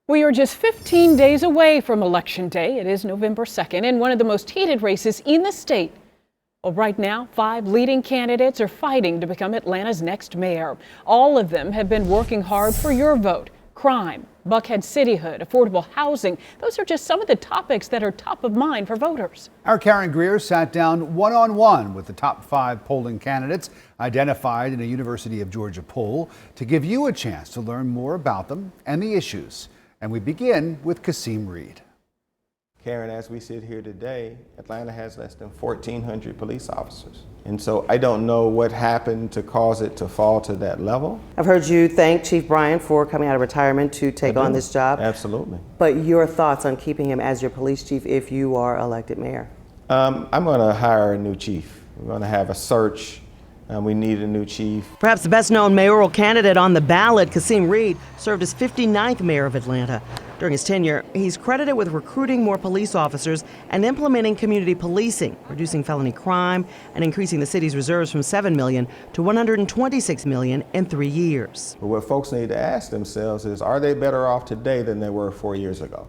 We are just 15 days away from Election Day. It is November 2nd, and one of the most heated races in the state. Well, right now, 5 leading candidates are fighting to become Atlanta's next mayor. All of them have been working hard for your vote. Crime, Buckhead cityhood, affordable housing. Those are just some of the topics that are top of mind for voters. Our Karyn Greer sat down one-on-one with the top 5 polling candidates identified in a University of Georgia poll to give you a chance to learn more about them and the issues. And we begin with Kasim Reed. Karyn, as we sit here today, Atlanta has less than 1,400 police officers. And so I don't know what happened to cause it to fall to that level. I've heard you thank Chief Bryan for coming out of retirement to take on this job. Absolutely. But your thoughts on keeping him as your police chief if you are elected mayor? I'm going to hire a new chief. We're going to have a search. We need a new chief. Perhaps the best known mayoral candidate on the ballot, Kasim Reed, served as 59th mayor of Atlanta. During his tenure, he's credited with recruiting more police officers and implementing community policing, reducing felony crime, and increasing the city's reserves from $7 million to $126 million in 3 years. But what folks need to ask themselves is, are they better off today than they were 4 years ago?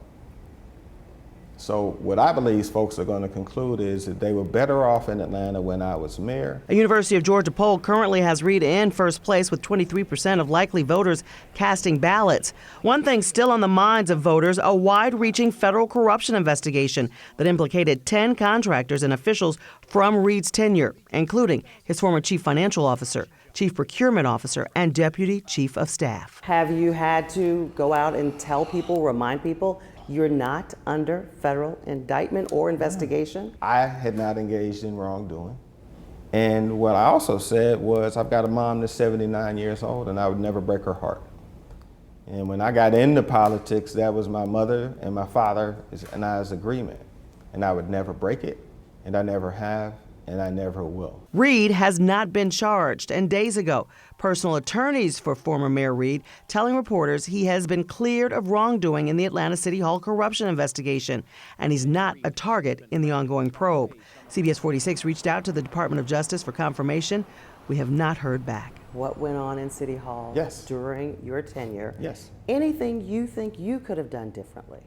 So what I believe folks are going to conclude is that they were better off in Atlanta when I was mayor. A University of Georgia poll currently has Reed in first place with 23% of likely voters casting ballots. One thing still on the minds of voters, a wide-reaching federal corruption investigation that implicated 10 contractors and officials from Reed's tenure, including his former chief financial officer, chief procurement officer, and deputy chief of staff. Have you had to go out and tell people, remind people, you're not under federal indictment or investigation? I had not engaged in wrongdoing. And what I also said was, I've got a mom that's 79 years old and I would never break her heart. And when I got into politics, that was my mother and my father and I's agreement. And I would never break it, and I never have, and I never will. Reed has not been charged, and days ago, personal attorneys for former Mayor Reed telling reporters he has been cleared of wrongdoing in the Atlanta City Hall corruption investigation, and he's not a target in the ongoing probe. CBS 46 reached out to the Department of Justice for confirmation. We have not heard back. What went on in City Hall during your tenure? Yes. Anything you think you could have done differently?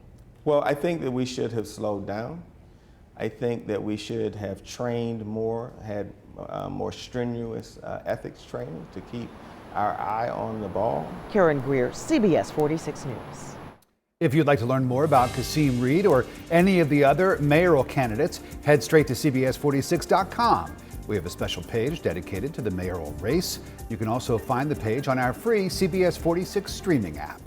Well, I think that we should have slowed down. I think that we should have trained more, had more strenuous ethics training to keep our eye on the ball. Karyn Greer, CBS 46 News. If you'd like to learn more about Kasim Reed or any of the other mayoral candidates, head straight to CBS46.com. We have a special page dedicated to the mayoral race. You can also find the page on our free CBS 46 streaming app.